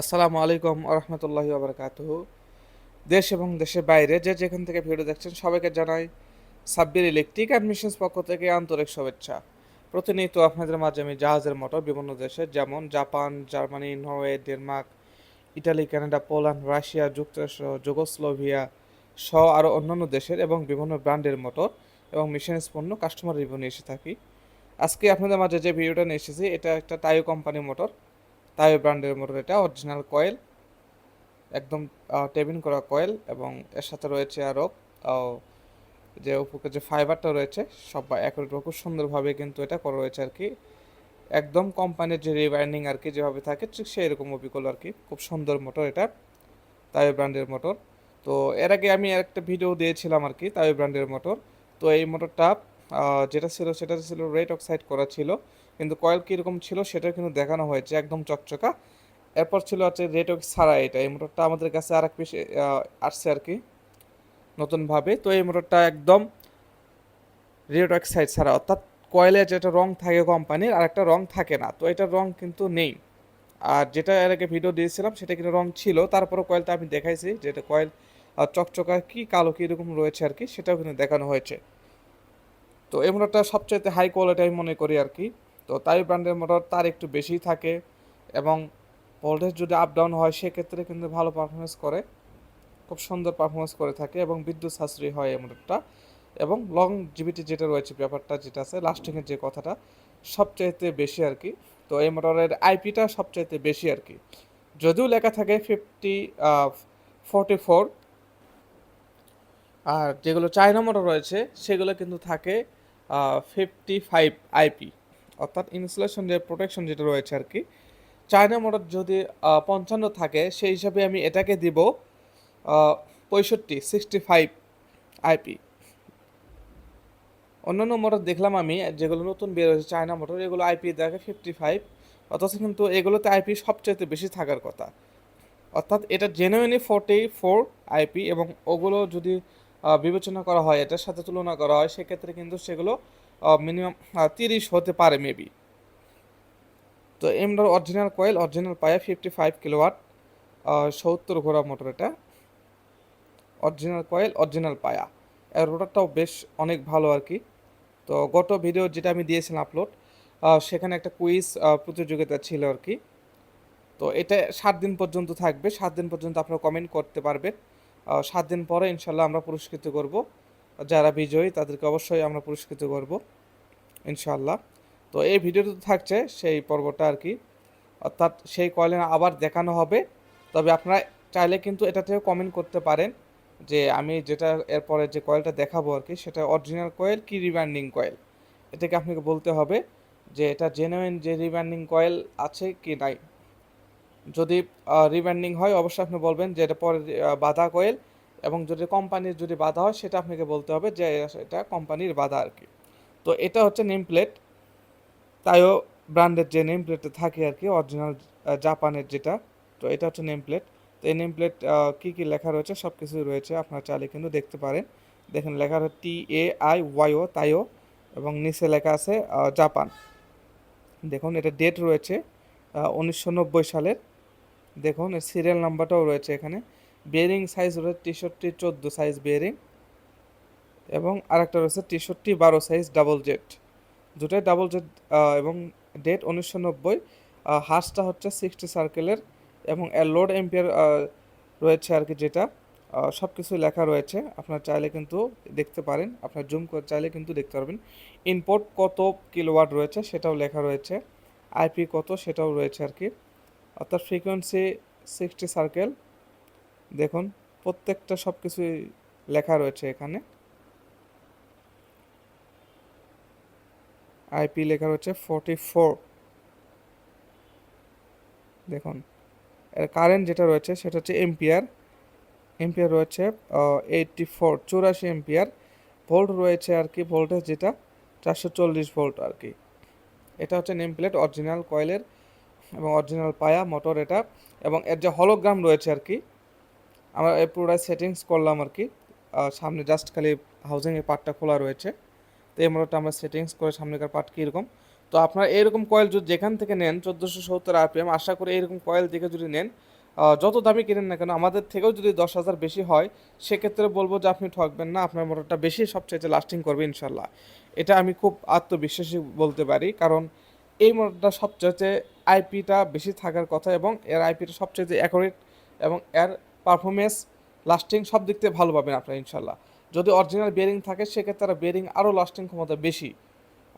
আসসালামু আলাইকুম আরহামতুল্লাহি ওবরাকাতুহু। দেশ এবং দেশের বাইরে যে যেখান থেকে ভিডিও দেখছেন সবাইকে জানাই সাব্বির ইলেকট্রিক অ্যান্ড মেশিনস পক্ষ থেকে আন্তরিক শুভেচ্ছা। প্রতিনিয়ত আপনাদের মাঝে আমি জাহাজের মোটর বিভিন্ন দেশে যেমন Japan, Germany, Norway, Denmark, Italy, Canada, Poland, Russia, যুক্তরাষ্ট্র, যুগোস্লোভিয়া সহ আরও অন্যান্য দেশের এবং বিভিন্ন ব্র্যান্ডের মোটর এবং মেশিনস পণ্য কাস্টমার রিভিউ নিয়ে এসে থাকি। আজকে আপনাদের মাঝে যে ভিডিওটা নিয়ে এসেছি এটা একটা টাইও কোম্পানির মোটর, টাইও ব্র্যান্ডের মোটর। এটা অরিজিনাল কয়েল, একদম টেবিন করা কয়েল, এবং এর সাথে রয়েছে আরও যে উপরে যে ফাইবারটা রয়েছে সব একই খুব সুন্দরভাবে কিন্তু এটা করা রয়েছে আর কি। একদম কোম্পানির যে রিবাইন্ডিং আর কি যেভাবে থাকে ঠিক সেই রকম অবিকল আর কি। খুব সুন্দর মোটর এটা, তাই ব্র্যান্ডের মোটর। তো এর আগে আমি একটা ভিডিও দিয়েছিলাম আর কি তাই ব্র্যান্ডের মোটর। তো এই মোটরটা যেটা ছিল সেটা ছিল রেড অক্সাইড করা ছিল, কিন্তু কয়েল কীরকম ছিল সেটা কিন্তু দেখানো হয়েছে একদম চকচকা। এরপর ছিল হচ্ছে রেড অক্স ছাড়া এটা, এই মোটরটা আমাদের কাছে আর এক পিস আসছে আর কি নতুনভাবে। তো এই মোটরটা একদম রেড অক্সাইড ছাড়া, অর্থাৎ কয়েলের যেটা রং থাকে কোম্পানির আর একটা রং থাকে না, তো এটার রং কিন্তু নেই। আর যেটা এর আগে ভিডিও দিয়েছিলাম সেটা কিন্তু রং ছিল, তারপরে কয়েলটা আমি দেখাইছি যেটা কয়েল চকচকা কি কালো কীরকম রয়েছে আর কি, সেটাও কিন্তু দেখানো হয়েছে। তো এই মোটরটা সবচাইতে হাই কোয়ালিটি আমি মনে করি আর কি। তো তাই ব্র্যান্ডের মোটর তার একটু বেশিই থাকে, এবং ভোল্টেজ যদি আপ ডাউন হয় সেক্ষেত্রে কিন্তু ভালো পারফরমেন্স করে, খুব সুন্দর পারফরমেন্স করে থাকে, এবং বিদ্যুৎ সাশ্রয়ী হয় এই মোটরটা, এবং লং জিবিটি যেটা রয়েছে ব্যাপারটা যেটা আছে লাস্টিংয়ের যে কথাটা সবচাইতে বেশি আর কি। তো এই মোটরের আইপিটা সবচাইতে বেশি আর কি, যদিও লেখা থাকে 44, আর যেগুলো চায়না মোটর রয়েছে সেগুলো কিন্তু থাকে 55 আইপি, অর্থাৎ ইনসুলেশন যে প্রোটেকশন যেটা রয়েছে আর কি। চায়না মোটর যদি 55 থাকে সেই হিসাবে আমি এটাকে দিব 65 আইপি। অন্যান্য মোটর দেখলাম আমি যেগুলো নতুন বের হয়েছে চায়না মোটর, এগুলো আইপি দেখে 55, অথচ কিন্তু এগুলোতে আইপি সবচাইতে বেশি থাকার কথা। অর্থাৎ এটা জেনুইনলি 44 আইপি, এবং ওগুলো যদি বিবেচনা করা হয় এটার সাথে তুলনা করা হয় সেক্ষেত্রে কিন্তু সেগুলো মিনিমাম 30 হতে পারে মেবি। তো এমডার অরিজিনাল কয়েল, অরিজিনাল পায়া, 55 কিলোওয়াট, 70 ঘোড়া মোটর এটা। অরিজিনাল কয়েল, অরিজিনাল পায়া, এর রোটারটাও বেশ অনেক ভালো আর কি। তো গত ভিডিও যেটা আমি দিয়েছিলাম আপলোড, সেখানে একটা কুইজ প্রতিযোগিতা ছিল আর কি। তো এটা 7 দিন পর্যন্ত থাকবে, 7 দিন পর্যন্ত আপনারা কমেন্ট করতে পারবেন। 7 দিন পরে ইনশাল্লাহ আমরা পুরস্কৃত করব, যারা বিজয়ী তাদেরকে অবশ্যই আমরা পুরস্কৃত করব ইনশাল্লাহ। তো এই ভিডিওতে থাকছে সেই পর্বটা আর কি, অর্থাৎ সেই কয়েল আবার দেখানো হবে। তবে আপনারা চাইলে কিন্তু এটাতেও কমেন্ট করতে পারেন যে আমি যেটা এরপরে যে কয়েলটা দেখাবো আর কি সেটা অরিজিনাল কয়েল কি রিবাইন্ডিং কয়েল, এটাকে আপনাকে বলতে হবে যে এটা জেনুইন যে রিবাইন্ডিং কয়েল আছে কি নাই। যদি রিব্র্যান্ডিং হয় অবশ্যই আপনি বলবেন যে এটা পরে বাধা কয়েল, এবং যদি কোম্পানির যদি বাধা হয় সেটা আপনাকে বলতে হবে যে এটা কোম্পানির বাধা আর কি। তো এটা হচ্ছে নেম প্লেট, তাইও ব্র্যান্ডের যে নেম প্লেটটা থাকে আর কি অরিজিনাল জাপানের যেটা। তো এটা হচ্ছে নেম প্লেট। তো এই নেম প্লেট কী কী লেখা রয়েছে সব কিছুই রয়েছে, আপনারা চাইলে কিন্তু দেখতে পারেন। দেখেন লেখা হচ্ছে TAIYO তাইও, এবং নিচে লেখা আছে জাপান। দেখুন এটা ডেট রয়েছে 1990 সালের। দেখুন এর সিরিয়াল নাম্বারটাও রয়েছে এখানে। বিয়ারিং সাইজ রয়েছে 63-14 সাইজ বিয়ারিং, এবং আরেকটা রয়েছে 63-12 সাইজ ডাবল জেট, দুটাই ডাবল জেট, এবং ডেট 1990। হার্সটা হচ্ছে 60 সার্কেলের, এবং এর লোড এম্পিয়ার রয়েছে আর কি যেটা সব কিছু লেখা রয়েছে। আপনার চাইলে কিন্তু দেখতে পারেন, আপনার জুম করে চাইলে কিন্তু দেখতে পারবেন। ইনপুট কত কিলোওয়াট রয়েছে সেটাও লেখা রয়েছে, আইপি কত সেটাও রয়েছে আর কি। অর্থাৎ ফ্রিকোয়েন্সি 60 সার্কেল, দেখুন প্রত্যেকটা সব কিছুই লেখা রয়েছে এখানে। আইপি লেখা রয়েছে 44। দেখুন এর কারেন্ট যেটা রয়েছে সেটা হচ্ছে এম্পিয়ার, এম্পিয়ার রয়েছে 84 এম্পিয়ার। ভোল্ট রয়েছে আর কি, ভোল্টেজ যেটা 440 ভোল্ট আর কি। এটা হচ্ছে নেম প্লেট অরিজিনাল কয়েলের, এবং অরিজিনাল পায়া মোটর এটা। এবং এর যে হলোগ্রাম রয়েছে আর কি, আমরা এই পুরোটাই সেটিংস করলাম আর কি। সামনে জাস্ট খালি হাউজিংয়ের পার্টটা খোলা রয়েছে, তো এই মোটরটা আমরা সেটিংস করে সামনেকার পার্ট কীরকম। তো আপনারা এরকম কয়েল যদি যেখান থেকে নেন 1470 RPM, আশা করি এরকম কয়েল দেখে যদি নেন যত দামি কিনেন না কেন আমাদের থেকেও যদি 10,000 বেশি হয় সেক্ষেত্রে বলবো যে আপনি ঠকবেন না, আপনার মোটরটা বেশি সবচাইতে লাস্টিং করবে ইনশাল্লাহ। এটা আমি খুব আত্মবিশ্বাসী বলতে পারি, কারণ এই মোটরটা সবচাইতে আইপিটা বেশি থাকার কথা এবং এর আইপিটা সবচাইতে অ্যাকুরেট এবং এর পারফরমেন্স লাস্টিং সব দিক থেকে ভালো পাবেন আপনারা ইনশাল্লাহ। যদি অরিজিনাল বিয়ারিং থাকে সেক্ষেত্রে বিয়ারিং আরও লাস্টিং ক্ষমতা বেশি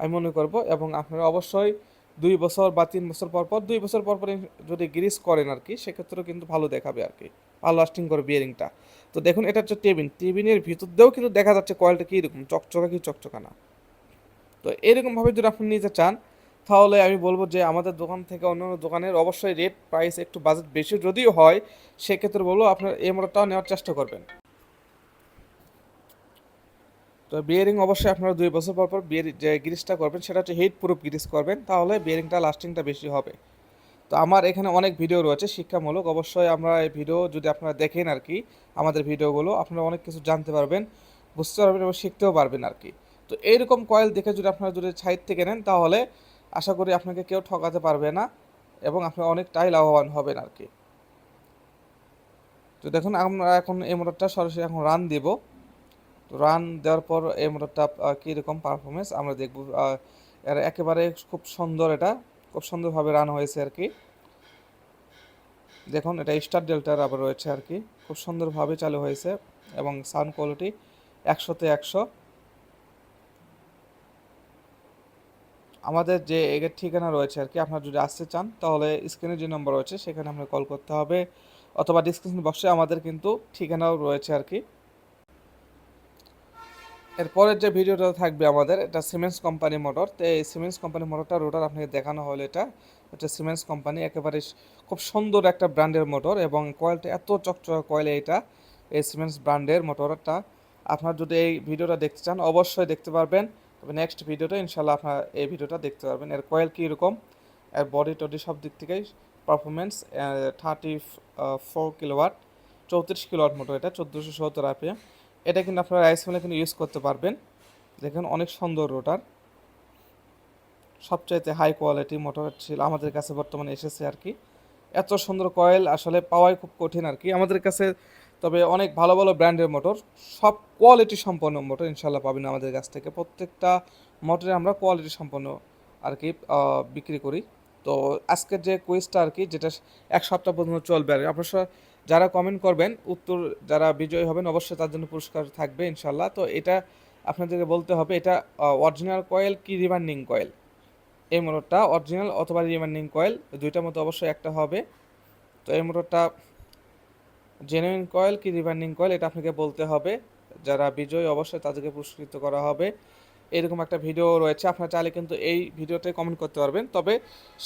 আমি মনে করব। এবং আপনারা অবশ্যই 2 বছর বা 3 বছর পর পর 2 বছর পর পর যদি গ্রিস করেন আর কি, সেক্ষেত্রেও কিন্তু ভালো দেখাবে আর কি, ভালো লাস্টিং করে বিয়ারিংটা। তো দেখুন এটা হচ্ছে টেবিনের ভিতর দিয়েও কিন্তু দেখা যাচ্ছে কয়েলটা কীরকম চকচকা কি চকচকা না। তো এরকমভাবে যদি আপনি নিতে চান তাহলে আমি বলবো যে আমাদের দোকান থেকে অন্যান্য দোকানের অবশ্যই রেট প্রাইস একটু বাজেট বেশি যদিও হয়, সেক্ষেত্রে বলবো আপনার এই মোটরটাও নেওয়ার চেষ্টা করবেন। তো বিয়ারিং অবশ্যই আপনারা 2 বছর পর পর যে গ্রিসটা করবেন সেটা হচ্ছে হিট প্রুফ গ্রিস করবেন, তাহলে বিয়ারিংটা লাস্টিংটা বেশি হবে। তো আমার এখানে অনেক ভিডিও রয়েছে শিক্ষামূলক, অবশ্যই আমরা এই ভিডিও যদি আপনারা দেখেন আর কি, আমাদের ভিডিওগুলো আপনারা অনেক কিছু জানতে পারবেন, বুঝতে পারবেন এবং শিখতেও পারবেন আর কি। তো এইরকম কয়েল দেখে যদি আপনারা যদি সাইড থেকে নেন তাহলে আশা করি আপনাকে কেউ ঠকাতে পারবে না এবং আপনি অনেকটাই লাভবান হবেন আর কি। তো দেখুন আমরা এখন এই মোটরটা সরাসরি এখন রান দিব। রান দেওয়ার পর এই মোটরটা কীরকম পারফরমেন্স আমরা দেখব। এর একেবারে খুব সুন্দর, এটা খুব সুন্দরভাবে রান হয়েছে আর কি। দেখুন এটা স্টার ডেল্টার আবার রয়েছে আর কি, খুব সুন্দরভাবে চালু হয়েছে এবং সাউন্ড কোয়ালিটি 100-তে 100। আমাদের যে এর ঠিকানা রয়েছে আর কি, আপনারা যদি আসতে চান তাহলে স্ক্রিনে যে নম্বর রয়েছে সেখানে আপনার কল করতে হবে, অথবা ডিসক্রিপশন বক্সে আমাদের কিন্তু ঠিকানাও রয়েছে আর কি। এরপরের যে ভিডিওটা থাকবে আমাদের, এটা সিমেন্স কোম্পানি মোটর। তো এই সিমেন্স কোম্পানি মোটরটা রোটার আপনাকে দেখানো হলো, এটা হচ্ছে সিমেন্স কোম্পানি, একেবারে খুব সুন্দর একটা ব্র্যান্ডের মোটর এবং কয়েলটা এত চকচকা কয়েল এটা, এই সিমেন্স ব্র্যান্ডের মোটরটা। আপনার যদি এই ভিডিওটা দেখতে চান অবশ্যই দেখতে পারবেন, তবে নেক্সট ভিডিওটা ইনশাল্লাহ আপনার এই ভিডিওটা দেখতে পারবেন। এর কয়েল কীরকম, এর বডি টডি সব দিক থেকেই পারফরমেন্স 34 কিলোওয়াট, 34 কিলোওয়াট মোটর, এটা 1470 RPM। এটা কিন্তু আপনারা রাইস মিলে কিন্তু ইউজ করতে পারবেন। দেখুন অনেক সুন্দর রোটার, সবচাইতে হাই কোয়ালিটি মোটর ছিল আমাদের কাছে বর্তমানে এসেছে আর কি। এত সুন্দর কয়েল আসলে পাওয়াই খুব কঠিন আর কি আমাদের কাছে, তবে অনেক ভালো ভালো ব্র্যান্ডের মোটর, সব কোয়ালিটি সম্পন্ন মোটর ইনশাল্লাহ পাবেন আমাদের কাছ থেকে। প্রত্যেকটা মোটরে আমরা কোয়ালিটি সম্পন্ন আর কি বিক্রি করি। তো আজকের যে কুইজটা আর কি, যেটা 1 সপ্তাহ পর্যন্ত চলবে আর কি, অবশ্যই যারা কমেন্ট করবেন উত্তর, যারা বিজয়ী হবেন অবশ্যই তার জন্য পুরস্কার থাকবে ইনশাল্লাহ। তো এটা আপনাদেরকে বলতে হবে এটা অরিজিনাল কয়েল কি রিবার্নিং কয়েল। এই মোটরটা অরিজিনাল অথবা রিবার্নিং কয়েল দুইটার মধ্যে অবশ্যই একটা হবে। তো এই মোটরটা জেনুইন কয়েল কি রিবার্নিং কয়েল এটা আপনাকে বলতে হবে। যারা বিজয়ী অবশ্যই তাদেরকে পুরস্কৃত করা হবে। এরকম একটা ভিডিও রয়েছে, আপনারা চাইলে কিন্তু এই ভিডিওতে কমেন্ট করতে পারবেন। তবে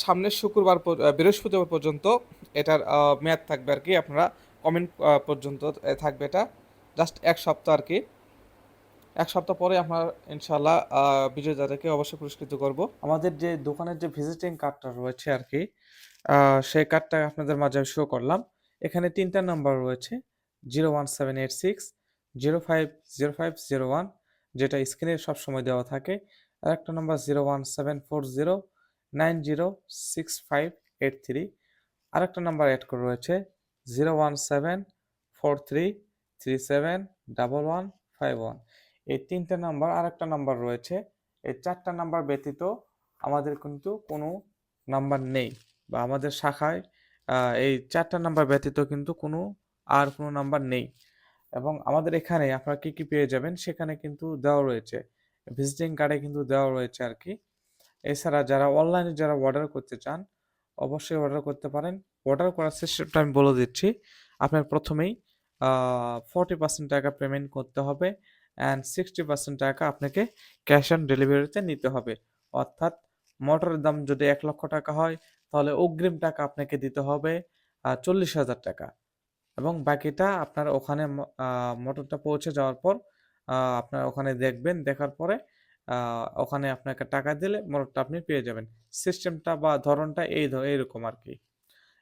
সামনের শুক্রবার বৃহস্পতিবার পর্যন্ত এটার মেয়াদ থাকবে আর কি, আপনারা কমেন্ট পর্যন্ত থাকবে এটা, জাস্ট 1 সপ্তাহ আর কি। 1 সপ্তাহ পরে আপনার ইনশাল্লাহ বিজয়ীদেরকে অবশ্যই পুরস্কৃত করব। আমাদের যে দোকানের যে ভিজিটিং কার্ডটা রয়েছে আর কি, সেই কার্ডটা আপনাদের মাঝে শো করলাম। এখানে 3টা নাম্বার রয়েছে, 01786 050501, যেটা স্ক্রিনে সবসময় দেওয়া থাকে। আর একটা নাম্বার 01740906583। আরেকটা নাম্বার অ্যাড করে রয়েছে 01743371151। এই 3টে নাম্বার, আরেকটা নাম্বার রয়েছে। এই 4টা নাম্বার ব্যতীত আমাদের কিন্তু কোনো নাম্বার নেই, বা আমাদের শাখায় এই 4টা নাম্বার ব্যতীত কিন্তু কোনো নাম্বার নেই। এবং আমাদের এখানে আপনারা কি কি পেয়ে যাবেন সেখানে কিন্তু দেওয়া রয়েছে, ভিজিটিং কার্ডে কিন্তু দেওয়া রয়েছে আর কি। এছাড়া যারা অনলাইনে যারা অর্ডার করতে চান অবশ্যই অর্ডার করতে পারেন। অর্ডার করার সিস্টেমটা আমি বলে দিচ্ছি। আপনার প্রথমেই 40% টাকা পেমেন্ট করতে হবে অ্যান্ড 60% টাকা আপনাকে ক্যাশ অন ডেলিভারিতে নিতে হবে। অর্থাৎ মোটরের দাম যদি 1 লক্ষ টাকা হয় তাহলে অগ্রিম টাকা আপনাকে দিতে হবে 40,000 টাকা, এবং বাকিটা আপনার ওখানে মোটরটা পৌঁছে যাওয়ার পর আপনার ওখানে দেখবেন, দেখার পরে ওখানে আপনাকে টাকা দিলে মোটরটা আপনি পেয়ে যাবেন। সিস্টেমটা বা ধরনটা এইরকম আর কি।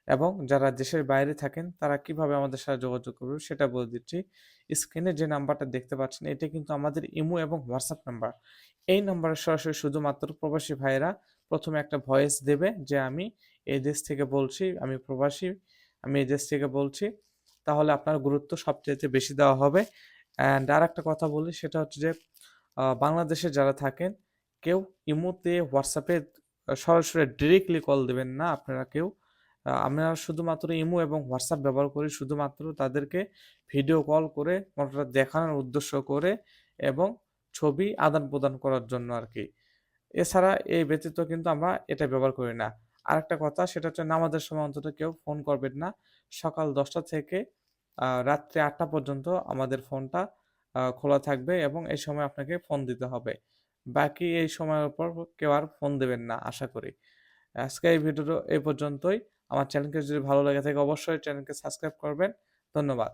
এবং যারা দেশের বাইরে থাকেন তারা কিভাবে আমাদের সাথে যোগাযোগ করবে সেটা বলে দিচ্ছি। স্ক্রিনে যে নাম্বারটা দেখতে পাচ্ছেন এটা কিন্তু আমাদের ইমো এবং হোয়াটসঅ্যাপ নাম্বার। এই নাম্বারে সরাসরি শুধুমাত্র প্রবাসী ভাইয়েরা প্রথমে একটা ভয়েস দেবে যে আমি এই দেশ থেকে বলছি, আমি প্রবাসী, আমি এই দেশ থেকে বলছি, তাহলে আপনার গুরুত্ব সবচাইতে বেশি দেওয়া হবে। অ্যান্ড আরেকটা কথা বলি, সেটা হচ্ছে যে বাংলাদেশে যারা থাকেন, কেউ ইমোতে, হোয়াটসঅ্যাপে সরাসরি ডিরেক্টলি কল দেবেন না আপনারা কেউ। আমরা শুধুমাত্র ইমো এবং হোয়াটসঅ্যাপ ব্যবহার করি শুধুমাত্র তাদেরকে ভিডিও কল করে কোনটা দেখানোর উদ্দেশ্য করে এবং ছবি আদান-প্রদান করার জন্য আরকি। এছাড়া এই ব্যতীত কিন্তু আমরা এটা ব্যবহার করি না। আরেকটা কথা, সেটা হচ্ছে নামাজের সময় অন্তত কেউ ফোন করবেন না। সকাল ১০টা থেকে রাত্রি ৮টা পর্যন্ত আমাদের ফোনটা খোলা থাকবে এবং এই সময় আপনাকে ফোন দিতে হবে। বাকি এই সময়ের পর কেউ আর ফোন দেবেন না আশা করি। আজকে এই ভিডিওটা এই পর্যন্তই। আমার চ্যানেলকে যদি ভালো লেগে থাকে অবশ্যই চ্যানেলকে সাবস্ক্রাইব করবেন। ধন্যবাদ।